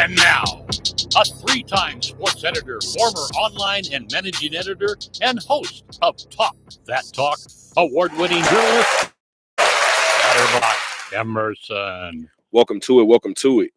And now, a three-time sports editor, former online and managing editor, and host of Talk That Talk, award-winning journalist, Chatterbox Emerson. Welcome to it. Welcome to it.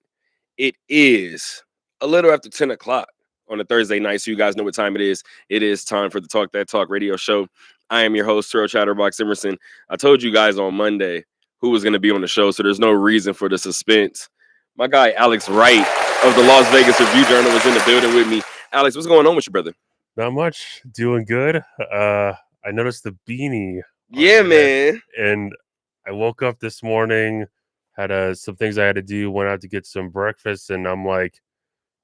It is a little after 10 o'clock on a Thursday night, so you guys know what time it is. It is time for the Talk That Talk radio show. I am your host, Terrell Chatterbox Emerson. I told you guys on Monday who was going to be on the show, so there's no reason for the suspense. My guy, Alex Wright of the Las Vegas Review-Journal was in the building with me. Alex, what's going on with you, brother? Not much. Doing good. I noticed the beanie. Yeah, man. And I woke up this morning, had some things I had to do, went out to get some breakfast, and I'm like,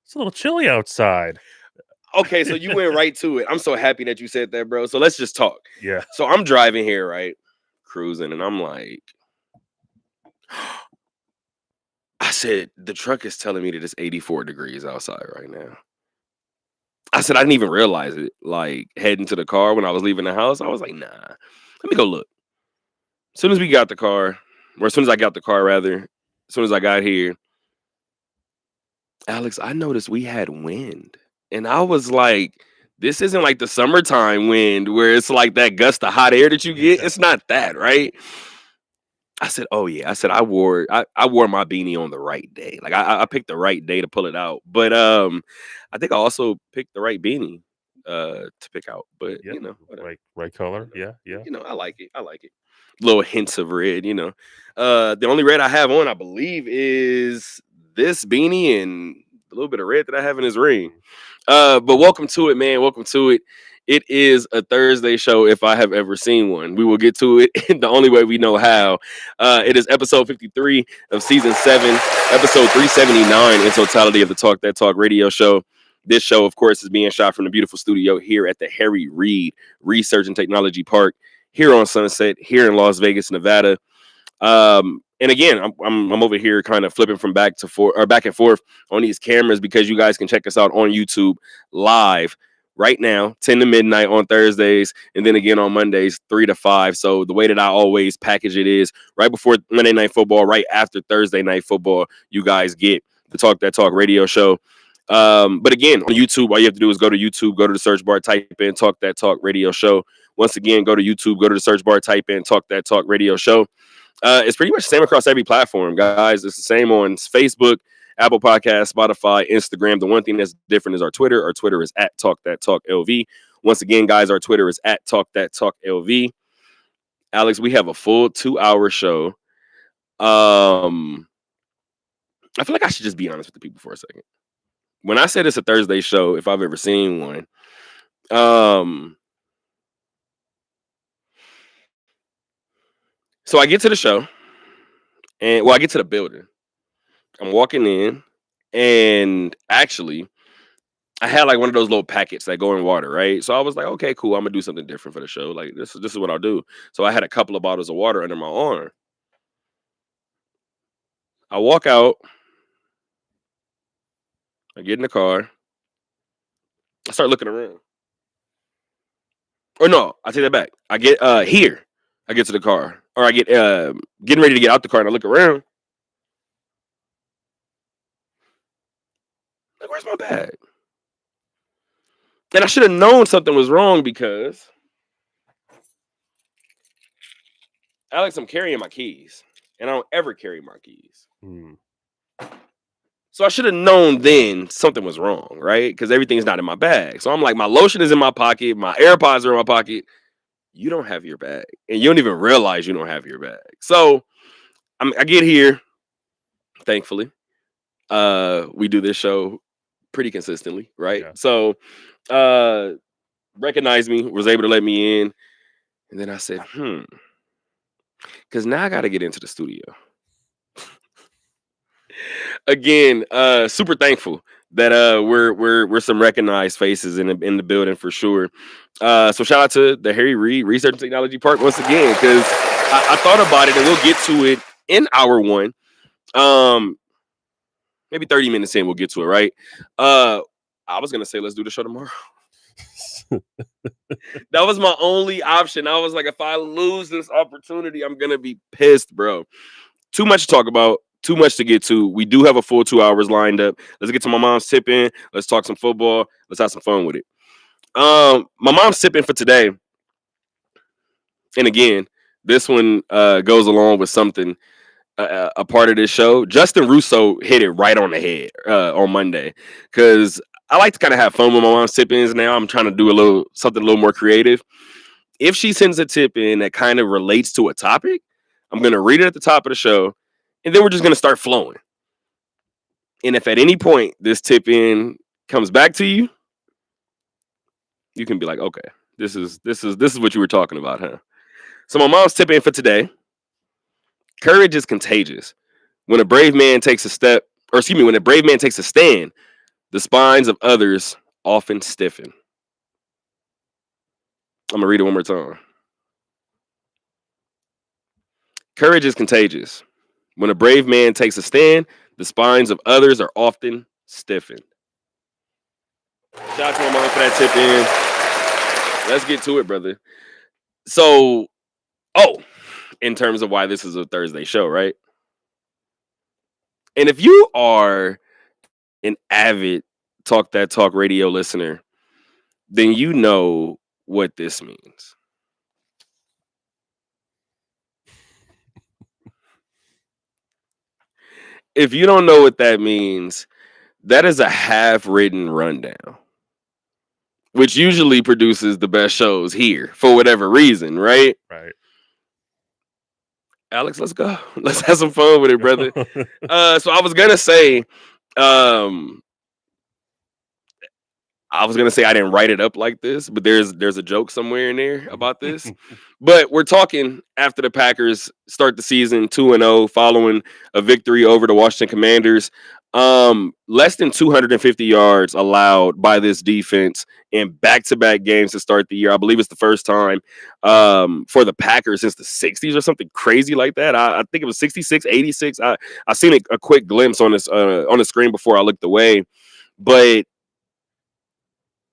it's a little chilly outside. Okay, so you went right to it. I'm so happy that you said that, bro. So let's just talk. Yeah. So I'm driving here, right? Cruising, and I'm like, I said, the truck is telling me that it's 84 degrees outside right now. I said, I didn't even realize it. Like, heading to the car when I was leaving the house, I was like, nah, let me go look. As soon as we got the car, or as soon as I got the car, rather, as soon as I got here, Alex, I noticed we had wind. And I was like, this isn't like the summertime wind where it's like that gust of hot air that you get. It's not that, right? I said, oh yeah. I said I wore my beanie on the right day. Like I picked the right day to pull it out. But I think I also picked the right beanie to pick out. But Yep. you know, whatever. Right color. Yeah. You know, I like it. Little hints of red, you know. The only red I have on, I believe, is this beanie and a little bit of red that I have in this ring. But welcome to it, man. Welcome to it. It is a Thursday show if I have ever seen one. We will get to it in the only way we know how. It is episode 53 of season 7, episode 379 in totality of the Talk That Talk radio show. This show, of course, is being shot from the beautiful studio here at the Harry Reid Research and Technology Park here on Sunset, here in Las Vegas, Nevada. And again, I'm over here kind of flipping from back and forth on these cameras because you guys can check us out on YouTube live right now, 10 to midnight on Thursdays, and then again on Mondays, 3 to 5. So the way that I always package it is right before Monday Night Football, right after Thursday Night Football, you guys get the Talk That Talk radio show. But again, on YouTube, all you have to do is go to YouTube, go to the search bar, type in Talk That Talk radio show. Once again, go to YouTube, go to the search bar, type in Talk That Talk radio show. It's pretty much the same across every platform, guys. It's the same on Facebook, Apple Podcasts, Spotify, Instagram. The one thing that's different is our Twitter. Our Twitter is at Talk That Talk LV. Once again, guys, our Twitter is at Talk That Talk LV. Alex, we have a full 2-hour show. I feel like I should just be honest with the people for a second. When I said it's a Thursday show, if I've ever seen one, so I get to the show, and I get to the building. I'm walking in, and actually, I had like one of those little packets that go in water, right? So I was like, okay, cool. I'm gonna do something different for the show. Like this is what I'll do. So I had a couple of bottles of water under my arm. I walk out. I get in the car. I start looking around. Or no, I take that back. I get here. I get to the car, or I get getting ready to get out the car, and I look around. Like, where's my bag? And I should have known something was wrong because, Alex, I'm carrying my keys, and I don't ever carry my keys. So I should have known then something was wrong, right? Because everything's not in my bag. So I'm like, my lotion is in my pocket, my AirPods are in my pocket. You don't have your bag, and you don't even realize you don't have your bag. So I get here, thankfully. We do this show pretty consistently, right? Yeah. So recognized me, was able to let me in. And then I said, because now I gotta get into the studio. Again, super thankful that we're some recognized faces in the building for sure. So shout out to the Harry Reid Research and Technology Park once again, because I thought about it and we'll get to it in hour one. Maybe 30 minutes in, we'll get to it, right? I was gonna say let's do the show tomorrow. That was my only option. I was like, if I lose this opportunity, I'm gonna be pissed, bro. Too much to talk about, too much to get to. We do have a full 2 hours lined up. Let's get to my mom's tipping. Let's talk some football. Let's have some fun with it. My mom's tipping for today. And again, this one goes along with something a part of this show. Justin Russo hit it right on the head on Monday, because I like to kind of have fun with my mom's tip-ins now. I'm trying to do something a little more creative. If she sends a tip in that kind of relates to a topic, I'm going to read it at the top of the show, and then we're just going to start flowing. And if at any point this tip in comes back to you, you can be like, okay, this is what you were talking about, huh? So my mom's tip in for today: courage is contagious. When a brave man takes a stand, the spines of others often stiffen. I'm gonna read it one more time. Courage is contagious. When a brave man takes a stand, the spines of others are often stiffened. Shout out to my mom for that tip in. Let's get to it, brother. So, in terms of why this is a Thursday show, right? And if you are an avid Talk That Talk radio listener, then you know what this means. If you don't know what that means, that is a half-written rundown, which usually produces the best shows here for whatever reason, right? Right. Alex, let's go. Let's have some fun with it, brother. So I was gonna say, I didn't write it up like this, but there's a joke somewhere in there about this. But we're talking after the Packers start the season 2-0 following a victory over the Washington Commanders. Less than 250 yards allowed by this defense in back-to-back games to start the year. I believe it's the first time for the Packers since the 60s or something crazy like that. I think it was 66, 86. I seen a quick glimpse on the screen before I looked away. But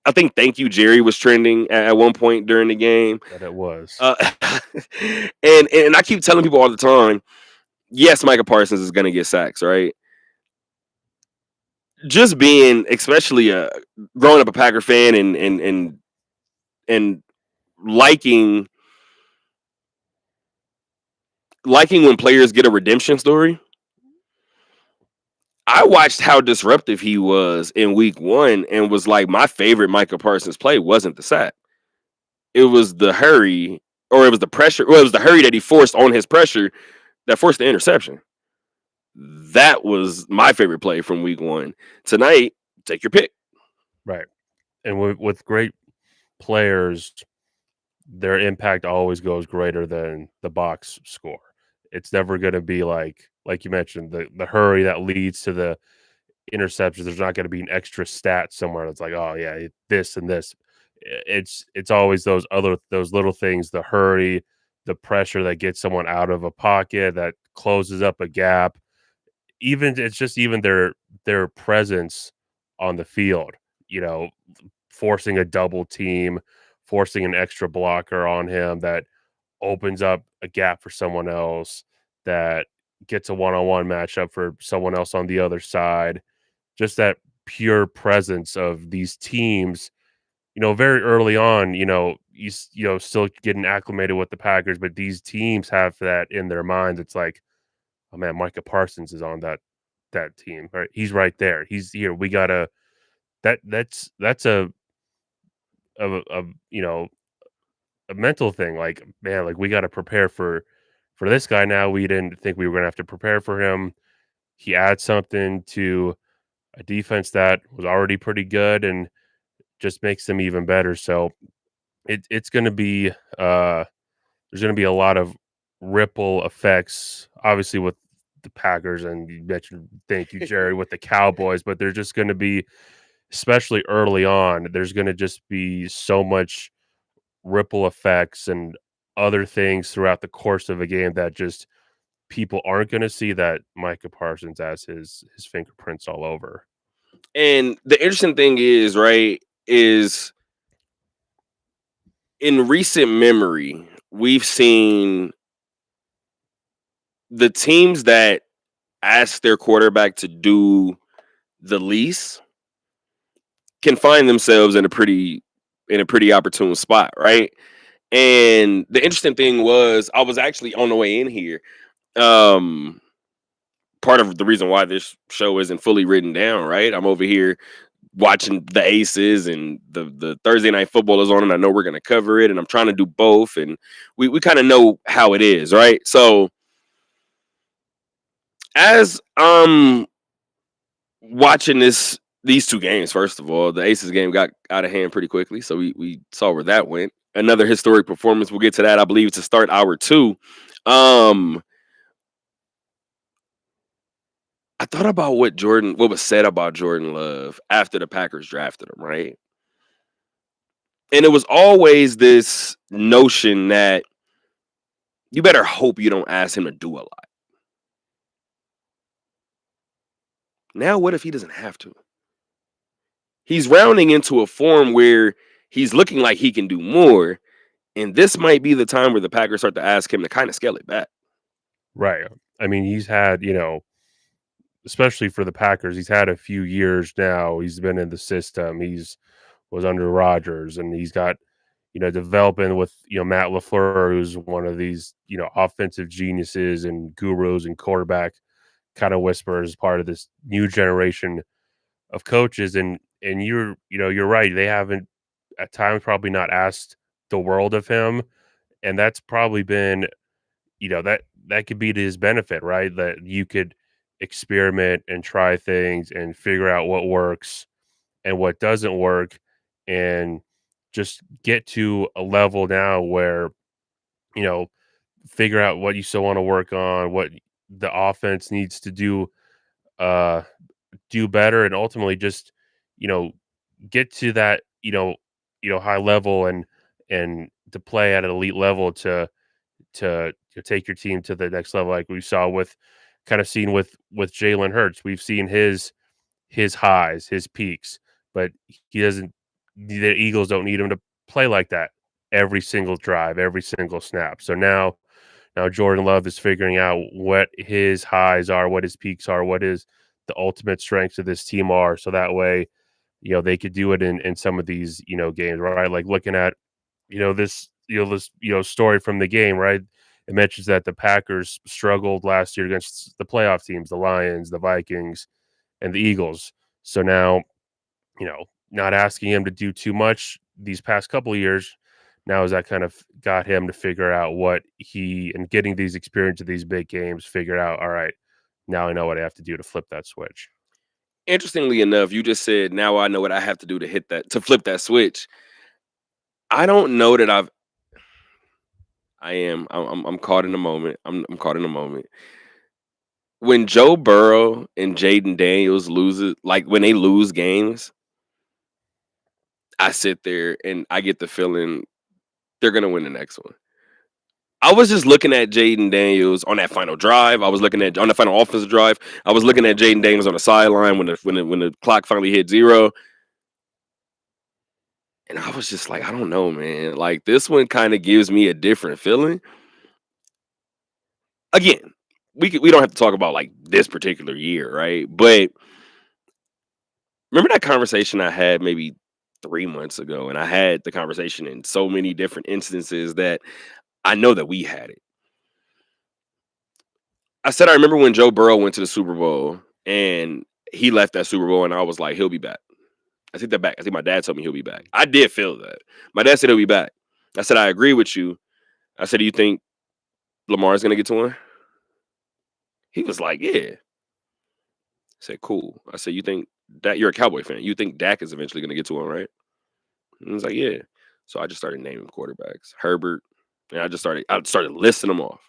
I think "Thank You, Jerry" was trending at one point during the game. That it was. And I keep telling people all the time, yes, Micah Parsons is going to get sacks, right? Just being, especially growing up a Packer fan and liking when players get a redemption story. I watched how disruptive he was in week 1 and was like, my favorite Micah Parsons play wasn't the sack. It was the hurry, or it was the pressure. Well, it was the hurry that he forced on his pressure that forced the interception. That was my favorite play from week 1. Tonight, take your pick. Right. And with great players, their impact always goes greater than the box score. It's never going to be like you mentioned, the hurry that leads to the interceptions. There's not going to be an extra stat somewhere that's like, oh yeah, this and this. It's always those little things, the hurry, the pressure that gets someone out of a pocket, that closes up a gap. It's just their presence on the field, forcing a double team, forcing an extra blocker on him that opens up a gap for someone else, that gets a one-on-one matchup for someone else on the other side. Just that pure presence of these teams, very early on, you still getting acclimated with the Packers, but these teams have that in their minds. It's like, oh man, Micah Parsons is on that team, right? He's right there. He's here. We gotta that's a mental thing. Like, man, like we gotta prepare for this guy now. We didn't think we were gonna have to prepare for him. He adds something to a defense that was already pretty good and just makes them even better. So it's going to be there's going to be a lot of ripple effects, obviously with the Packers, and you mentioned, thank you, Jerry, with the Cowboys, but there's just going to be, especially early on, there's going to just be so much ripple effects and other things throughout the course of a game that just people aren't going to see, that Micah Parsons has his fingerprints all over. And the interesting thing is, right, is in recent memory, we've seen the teams that ask their quarterback to do the least can find themselves in a pretty opportune spot, right? And the interesting thing was, I was actually on the way in here. Part of the reason why this show isn't fully written down, right? I'm over here watching the Aces, and the Thursday night football is on, and I know we're gonna cover it, and I'm trying to do both, and we kind of know how it is, right? So as watching these two games, first of all, the Aces game got out of hand pretty quickly, so we saw where that went. Another historic performance. We'll get to that, I believe, to start hour 2. I thought about what was said about Jordan Love after the Packers drafted him, right? And it was always this notion that you better hope you don't ask him to do a lot. Now, what if he doesn't have to? He's rounding into a form where he's looking like he can do more, and this might be the time where the Packers start to ask him to kind of scale it back. Right. I mean, he's had, especially for the Packers, he's had a few years now. He's been in the system. Was under Rodgers, and he's got, developing with, Matt LaFleur, who's one of these, offensive geniuses and gurus and quarterback kind of whisperers, part of this new generation of coaches. And you're right. They haven't at times probably not asked the world of him. And that's probably been, that could be to his benefit, right? That you could experiment and try things and figure out what works and what doesn't work, and just get to a level now where, you know, figure out what you still want to work on, what the offense needs to uh, do better, and ultimately just, you know, get to that, high level, and to play at an elite level to take your team to the next level, like we saw with kind of seen with Jalen Hurts. We've seen his highs, his peaks, but he doesn't. The Eagles don't need him to play like that every single drive, every single snap. So now Jordan Love is figuring out what his highs are, what his peaks are, what is the ultimate strengths of this team are. So that way, they could do it in some of these, games, right? Like looking at, this story from the game, right? It mentions that the Packers struggled last year against the playoff teams, the Lions, the Vikings, and the Eagles. So now, not asking him to do too much these past couple of years, now is that kind of got him to figure out what and getting these experience of these big games, figured out, all right, now I know what I have to do to flip that switch. Interestingly enough, you just said, now I know what I have to do to flip that switch. I don't know that I'm caught in a moment. I'm caught in a moment. When Joe Burrow and Jaden Daniels when they lose games, I sit there and I get the feeling they're gonna win the next one. I was just looking at Jaden Daniels on that final drive. I was looking at on the final offensive drive. I was looking at Jaden Daniels on the sideline when the clock finally hit 0. And I was just like, I don't know, man. Like, this one kind of gives me a different feeling. Again, we don't have to talk about like this particular year, right? But remember that conversation I had maybe 3 months ago, and I had the conversation in so many different instances that I know that we had it. I said I remember when Joe Burrow went to the Super Bowl and he left that Super Bowl, and I was like, he'll be back. I take that back. I think my dad told me he'll be back. I did feel that. My dad said he'll be back. I said, I agree with you. I said, do you think Lamar's going to get to one? He was like, yeah. I said, cool. I said, you think you're a Cowboy fan. You think Dak is eventually going to get to him, right? And he was like, yeah. So I just started naming quarterbacks. Herbert. And I started listing them off.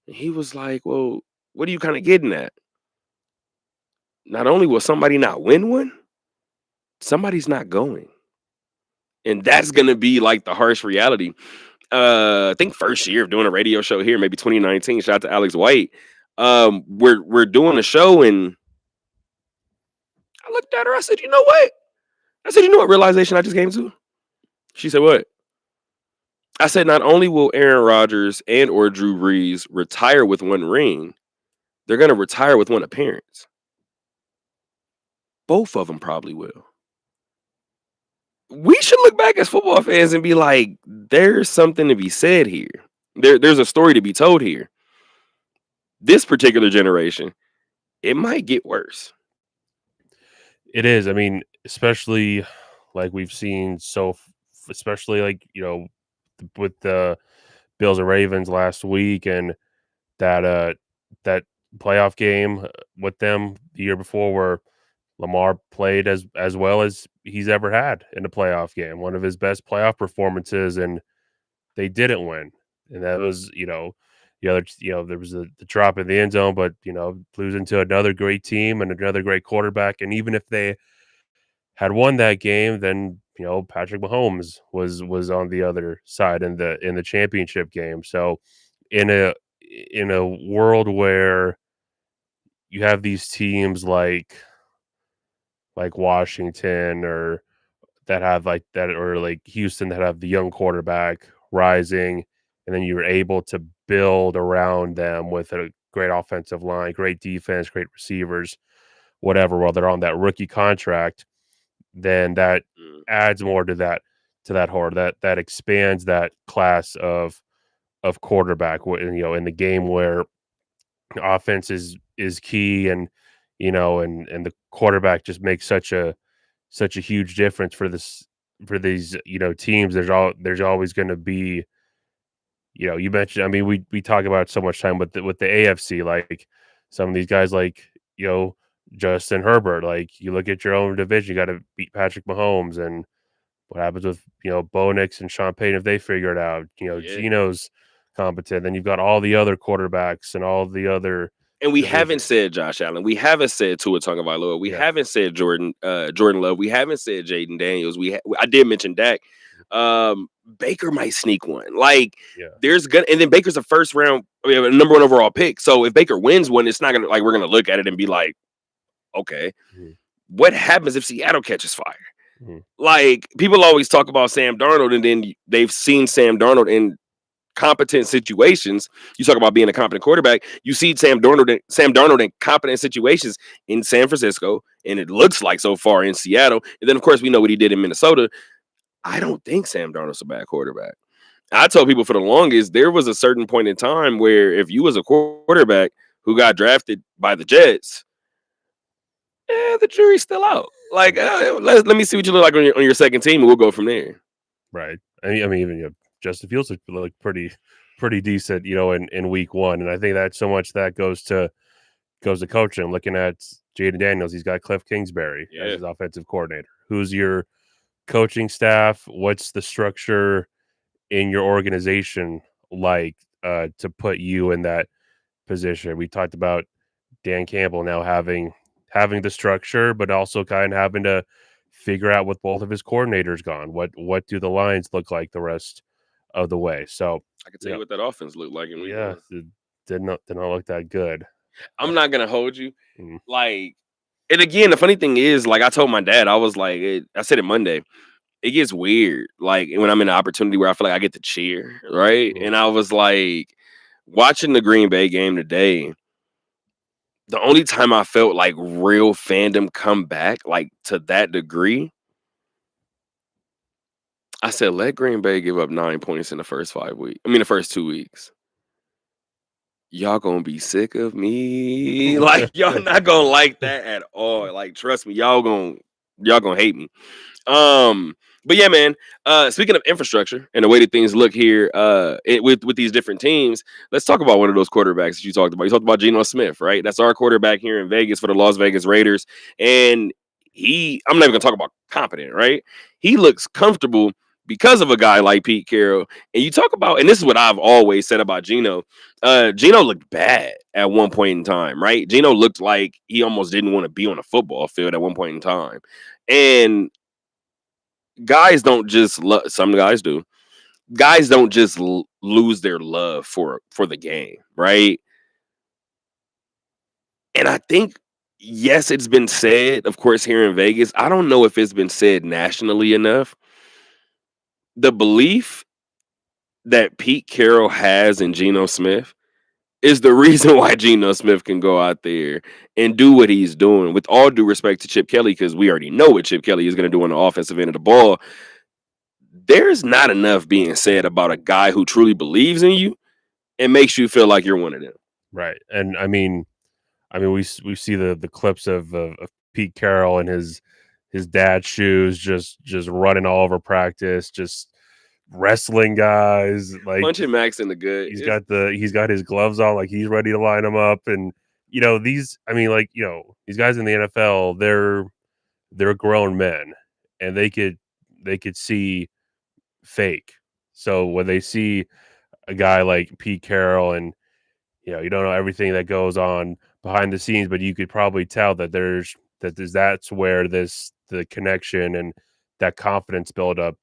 And he was like, well, what are you kind of getting at? Not only will somebody not win one, somebody's not going. And that's going to be like the harsh reality. I think first year of doing a radio show here, maybe 2019. Shout out to Alex White. We're doing a show, and I looked at her. I said, you know what? You know what realization I just came to? She said, what? I said, not only will Aaron Rodgers and or Drew Brees retire with one ring, they're going to retire with one appearance. Both of them probably will. We should look back as football fans and be like, there's something to be said here. There's a story to be told here. This particular generation, it might get worse. It is. I mean, especially like we've seen especially like, with the Bills and Ravens last week, and that playoff game with them the year before, where Lamar played as well as he's ever had in a playoff game, one of his best playoff performances, and they didn't win. And that was, the other, there was the drop in the end zone, but losing to another great team and another great quarterback. And even if they had won that game, then Patrick Mahomes was on the other side in the championship game. So in a world where you have these teams like Washington or that have like that, or like Houston that have the young quarterback rising, and then you're able to build around them with a great offensive line, great defense, great receivers, whatever, while they're on that rookie contract, then that adds more to that horde, that expands that class of quarterback, in the game where offense is key, and and the quarterback just makes such a huge difference for these teams. There's always going to be, you mentioned, I mean, we talk about it so much time with the AFC, like some of these guys like Justin Herbert. Like, you look at your own division, you got to beat Patrick Mahomes, and what happens with Bo Nix and Sean Payton if they figure it out. Yeah. Gino's competent. Then you've got all the other quarterbacks and all the other. And we haven't said Josh Allen. We haven't said Tua Tagovailoa. We haven't said Jordan Love. We haven't said Jaden Daniels. I did mention Dak. Baker might sneak one. Like, and then Baker's a first round, a number one overall pick. So if Baker wins one, it's not gonna, like, we're gonna look at it and be like, okay, what happens if Seattle catches fire? Like, people always talk about Sam Darnold, and then they've seen Sam Darnold in competent situations. You talk about being a competent quarterback. You see Sam Darnold in competent situations in San Francisco, and it looks like so far in Seattle. And then, of course, we know what he did in Minnesota. I don't think Sam Darnold's a bad quarterback. I told people for the longest, there was a certain point in time where if you was a quarterback who got drafted by the Jets, the jury's still out. Like, let me see what you look like on your second team, and we'll go from there. Right. I mean, even Justin Fields looked pretty decent, in week one, and I think that so much that goes to coaching. I'm looking at Jaden Daniels, he's got Cliff Kingsbury as his offensive coordinator. Who's your coaching staff? What's the structure in your organization like to put you in that position? We talked about Dan Campbell now having the structure, but also kind of having to figure out with both of his coordinators gone, what do the lines look like the rest of the way. So I can tell you what that offense looked like. It did not look that good. I'm not gonna hold you. Like, and again, the funny thing is, like, I told my dad, I was like, I said it Monday, it gets weird, like, when I'm in an opportunity where I feel like I get to cheer, right? And I was like, watching the Green Bay game today, the only time I felt like real fandom come back, like, to that degree, I said, let Green Bay give up 9 points in the first 2 weeks. Y'all gonna be sick of me. Like, y'all not gonna like that at all. Like, trust me, y'all gonna hate me. But yeah, man. Speaking of infrastructure and the way that things look here, with these different teams, let's talk about one of those quarterbacks that you talked about. You talked about Geno Smith, right? That's our quarterback here in Vegas for the Las Vegas Raiders, and I'm not even gonna talk about competent, right? He looks comfortable because of a guy like Pete Carroll. And you talk about, and this is what I've always said about Geno. Geno looked bad at one point in time, right? Geno looked like he almost didn't want to be on a football field at one point in time. And guys don't just some guys do. Guys don't just lose their love for the game, right? And I think, yes, it's been said, of course, here in Vegas. I don't know if it's been said nationally enough. The belief that Pete Carroll has in Geno Smith is the reason why Geno Smith can go out there and do what he's doing. With all due respect to Chip Kelly, because we already know what Chip Kelly is going to do on the offensive end of the ball, there's not enough being said about a guy who truly believes in you and makes you feel like you're one of them. Right. And I mean, we see the clips of Pete Carroll and his dad's shoes just running all over practice, just wrestling guys, like Punching Max in the good. he's got his gloves on, like he's ready to line them up. And these guys in the NFL, they're grown men, and they could see fake. So when they see a guy like Pete Carroll, and you don't know everything that goes on behind the scenes, but you could probably tell that that's where the connection and that confidence buildup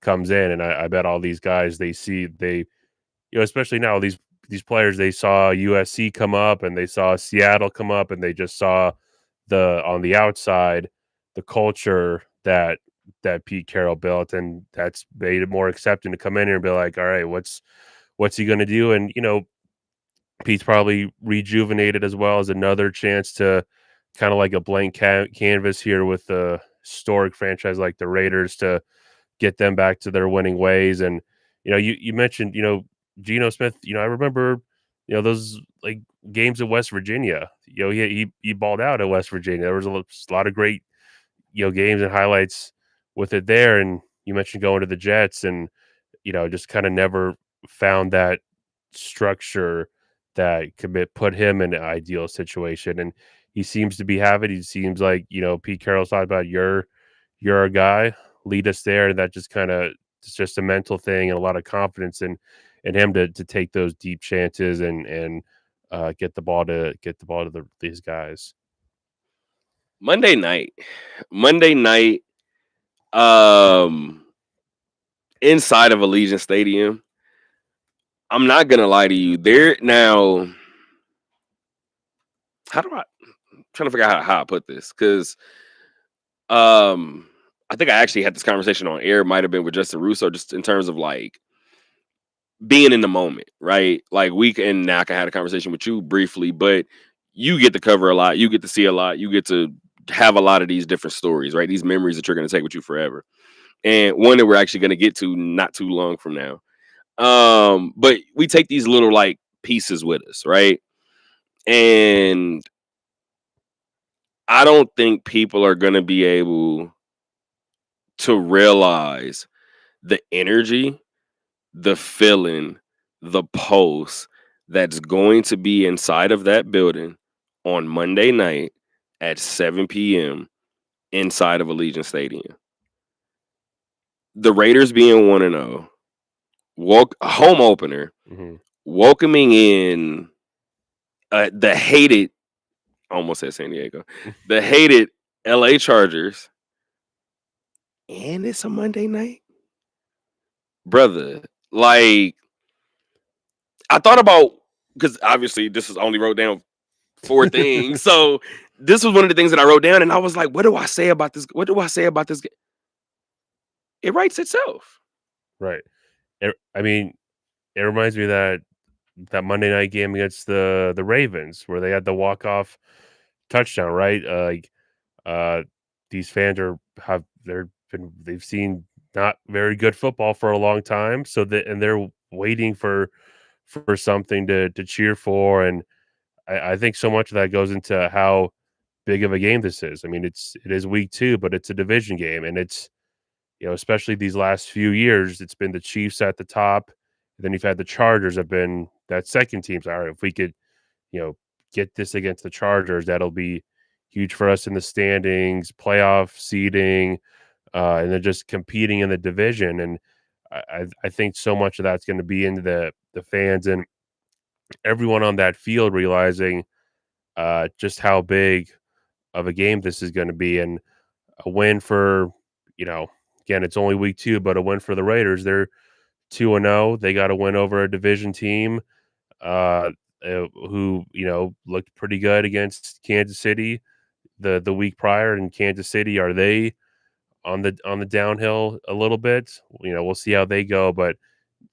comes in. And I bet all these guys, especially now, these players, they saw USC come up and they saw Seattle come up, and they just saw on the outside the culture that Pete Carroll built, and that's made it more accepting to come in here and be like, all right, what's he going to do? And Pete's probably rejuvenated, as well as another chance to kind of like a blank canvas here with the historic franchise like the Raiders, to get them back to their winning ways. And you mentioned Geno Smith. I remember those like games at West Virginia. He balled out at West Virginia. There was a lot of great games and highlights with it there. And you mentioned going to the Jets, and just kind of never found that structure that could put him in an ideal situation. And he seems to be having. He seems like Pete Carroll's talking about, you're a guy, lead us there. And that just kind of, it's just a mental thing and a lot of confidence in him to take those deep chances and get the ball to these guys. Monday night, inside of Allegiant Stadium. I'm not gonna lie to you. There now, I'm trying to figure out how I put this, because I think I actually had this conversation on air. Might have been with Justin Russo, just in terms of like being in the moment, right? Like now I had a conversation with you briefly, but you get to cover a lot, you get to see a lot, you get to have a lot of these different stories, right? These memories that you're going to take with you forever, and one that we're actually going to get to not too long from now. But we take these little like pieces with us, right? And I don't think people are going to be able to realize the energy, the feeling, the pulse that's going to be inside of that building on Monday night at 7 p.m. inside of Allegiant Stadium. The Raiders being 1-0, home opener, welcoming in the hated, almost at San Diego, the hated LA Chargers, and it's a Monday night, brother. Like, I thought about, because obviously this is only wrote down 4 things, so this was one of the things that I wrote down, and I was like, what do I say about this? What do I say about this? It writes itself. Right. It reminds me of that Monday night game against the Ravens, where they had the walk-off touchdown, right? These fans they've seen not very good football for a long time, so they're waiting for something to cheer for. And I think so much of that goes into how big of a game this is. I mean, it is week 2, but it's a division game, and it's especially these last few years, it's been the Chiefs at the top, and then you've had the Chargers have been that second team. So, all right, if we could get this against the Chargers, that'll be huge for us in the standings, playoff seeding, and then just competing in the division. And I think so much of that's going to be into the fans and everyone on that field realizing just how big of a game this is going to be. And a win for, again, it's only week 2, but a win for the Raiders. They're 2-0. They got a win over a division team who, looked pretty good against Kansas City the week prior. In Kansas City, are they on the downhill a little bit? We'll see how they go. But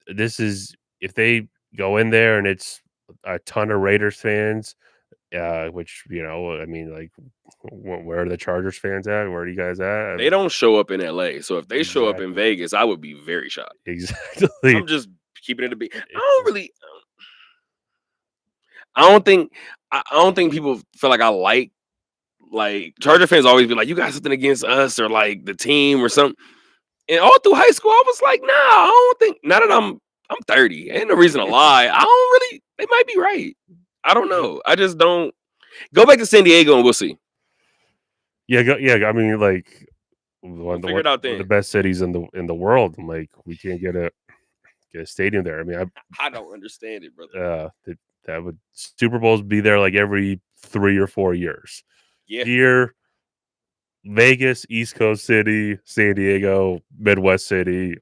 this is, if they go in there and it's a ton of Raiders fans, which, I mean, like, where are the Chargers fans at? Where are you guys at? They don't show up in LA. So if they show up in Exactly. Vegas, I would be very shocked. Exactly. I'm just keeping it a beat. I don't think people feel like I like Charger fans always be like, you got something against us or like the team or something. And all through high school, I was like, nah, I don't think. Now that I'm 30, ain't no reason to lie. I don't really. They might be right. I don't know. I just don't. Go back to San Diego and we'll see. Yeah, I mean, like, one Figure it out then. of the best cities in the world. And, like, we can't get a stadium there. I mean, I don't understand it, brother. That would Super Bowls be there like every 3 or 4 years. Yeah. Here, Vegas, East Coast city, San Diego, Midwest city,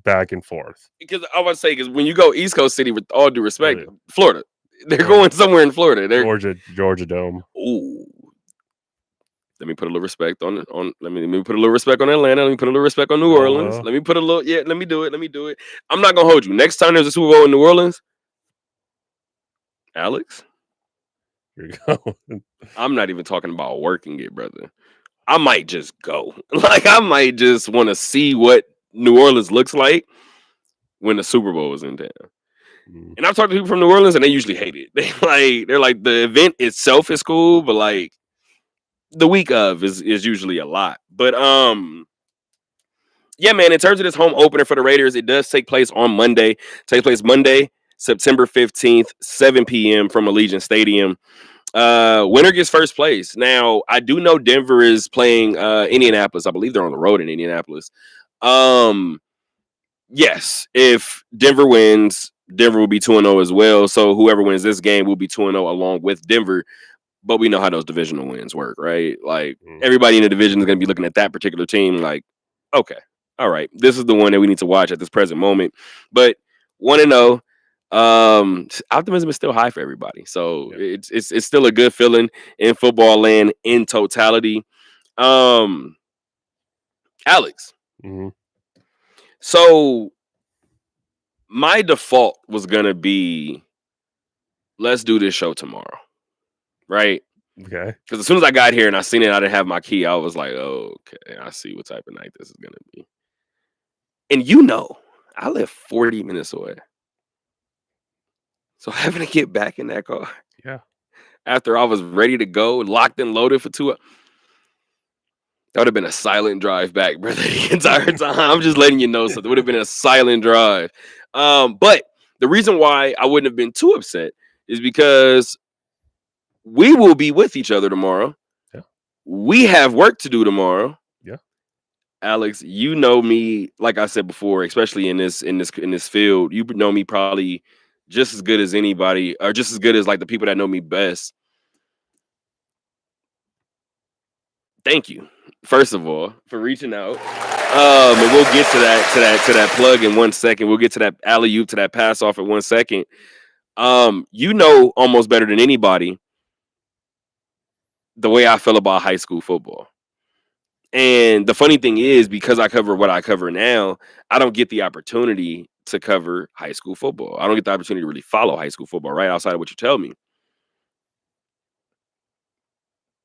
back and forth. Because I was say, because when you go East Coast city, with all due respect, Florida, they're going somewhere in Florida. They're Georgia Dome. Ooh. Let me put a little respect on let me put a little respect on Atlanta. Let me put a little respect on New Orleans. Let me put a little, let me do it. I'm not gonna hold you. Next time there's a Super Bowl in New Orleans, Alex, here you go. I'm not even talking about working it, brother. I might just go. Like, I might just want to see what New Orleans looks like when the Super Bowl is in town. And I've talked to people from New Orleans and they usually hate it. They're like the event itself is cool, but like the week of is usually a lot. But yeah, man, in terms of this home opener for the Raiders, it does take place on Monday. Takes place Monday, September 15th, 7 p.m. from Allegiant Stadium. Winner gets first place. Now, I do know Denver is playing Indianapolis. I believe they're on the road in Indianapolis. Yes, if Denver wins, Denver will be 2-0 as well. So whoever wins this game will be 2-0 along with Denver. But we know how those divisional wins work, right? Like, everybody in the division is going to be looking at that particular team like, okay, all right, this is the one that we need to watch at this present moment. But 1-0, optimism is still high for everybody. So it's still a good feeling in football land in totality. Alex. So my default was going to be, let's do this show tomorrow. Right? Okay. Because as soon as I got here and I seen it, I didn't have my key. I was like, oh, okay, I see what type of night this is going to be. And I live 40 minutes away. So having to get back in that car. Yeah. After I was ready to go, locked and loaded for 2 hours. That would have been a silent drive back, brother, the entire time. I'm just letting you know something. It would have been a silent drive. But the reason why I wouldn't have been too upset is because we will be with each other tomorrow. Yeah. We have work to do tomorrow. Yeah. Alex, you know me, like I said before, especially in this field, you know me probably just as good as anybody, or just as good as like the people that know me best. Thank you, first of all, for reaching out. And we'll get to that plug in 1 second. We'll get to that alley-oop, to that pass off in 1 second. You know almost better than anybody the way I feel about high school football. And the funny thing is, because I cover what I cover now, I don't get the opportunity to cover high school football. I don't get the opportunity to really follow high school football, right outside of what you tell me.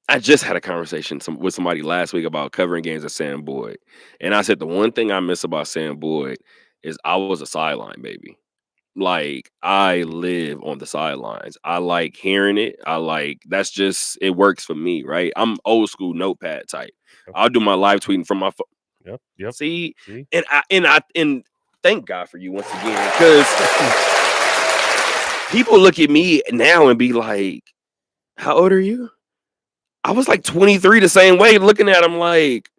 I just had a conversation with somebody last week about covering games at Sam Boyd. And I said, the one thing I miss about Sam Boyd is I was a sideline baby. Like, I live on the sidelines. I like hearing it. That's just, it works for me, right? I'm old school notepad type. I'll do my live tweeting from my phone. Yep. See? And thank God for you once again, because people look at me now and be like, how old are you? I was like 23 the same way, looking at him like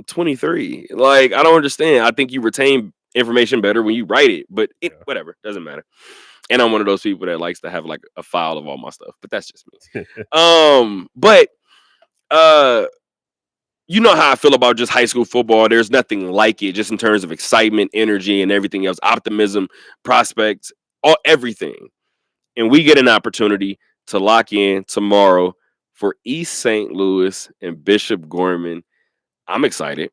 23. Like, I don't understand. I think you retain information better when you write it, but whatever, doesn't matter. And I'm one of those people that likes to have like a file of all my stuff, but that's just me. But you know how I feel about just high school football. There's nothing like it, just in terms of excitement, energy, and everything else, optimism, prospects, everything. And we get an opportunity to lock in tomorrow for East St. Louis and Bishop Gorman. I'm excited.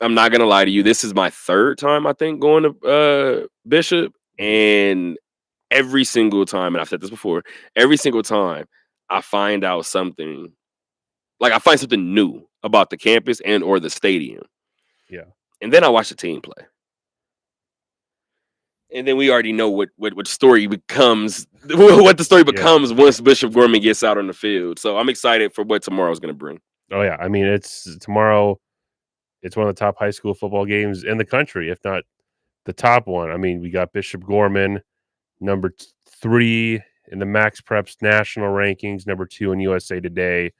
I'm not gonna lie to you. This is my third time, I think, going to Bishop, and every single time, and I've said this before, every single time I find out something, like I find something new about the campus and or the stadium. Yeah. And then I watch the team play. And then we already know what story becomes, what the story becomes once Bishop Gorman gets out on the field. So I'm excited for what tomorrow's going to bring. Oh yeah, I mean, it's tomorrow. It's one of the top high school football games in the country, if not the top one. I mean, we got Bishop Gorman, number 3 in the Max Preps national rankings, number 2 in USA Today.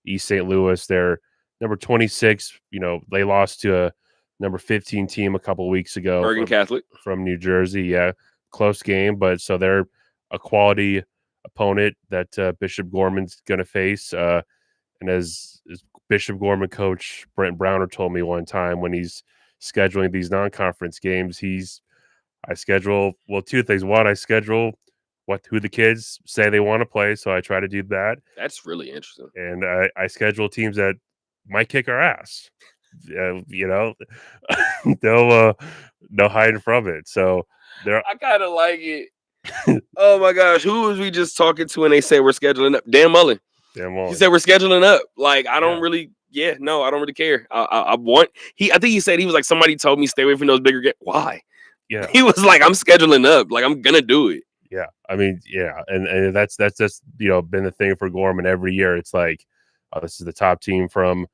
East St. Louis, they're number 26. You know, they lost to a number 15 team a couple weeks ago. Bergen Catholic from New Jersey. Yeah, close game, but so they're a quality opponent that Bishop Gorman's going to face. And as Bishop Gorman coach Brent Browner told me one time, when he's scheduling these non-conference games, I schedule, well, 2 things. One, I schedule who the kids say they want to play, so I try to do that. That's really interesting. And I schedule teams that might kick our ass. You know, they'll no hiding from it. So I kind of like it. Oh my gosh, who was we just talking to and they say we're scheduling up? Dan Mullen. He said we're scheduling up. Like, I don't really, I don't really care. I think he said, he was like, somebody told me stay away from those bigger games. Why? Yeah. He was like, I'm scheduling up. Like, I'm gonna do it. Yeah. I mean, yeah. And that's just, you know, been the thing for Gorman every year. It's like, oh, this is the top team from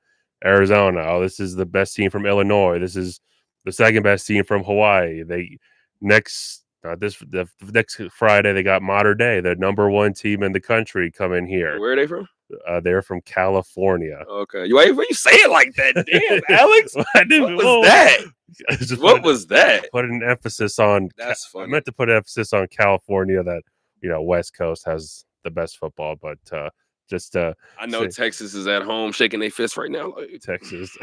Arizona. Oh, this is the best team from Illinois. This is the second best team from Hawaii. The next Friday, they got Mater Dei, the number 1 team in the country, coming here. Where are they from? They're from California. Okay. Why you say it like that? Damn, Alex. What was that? What was that? Put an emphasis on. That's funny. I meant to put emphasis on California. That, you know, West Coast has the best football, but I know Texas is at home shaking their fist right now. Like. Texas.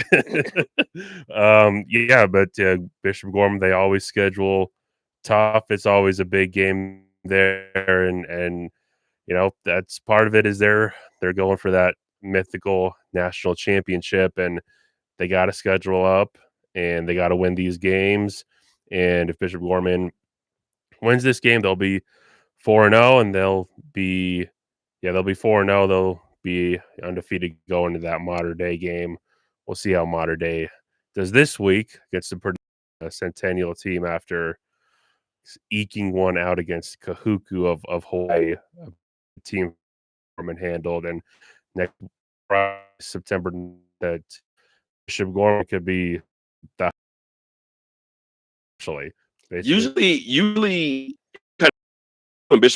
But Bishop Gorman, they always schedule tough. It's always a big game there, and you know, that's part of it. Is they're going for that mythical national championship, and they got to schedule up, and they got to win these games. And if Bishop Gorman wins this game, they'll be 4-0, and they'll be 4-0. They'll be undefeated going into that Mater Dei game. We'll see how Mater Dei does this week against the Centennial team after eking one out against Kahuku of Hawaii, a team Gorman handled. And next Friday, September, that Bishop Gorman could be the usually kind of Bishop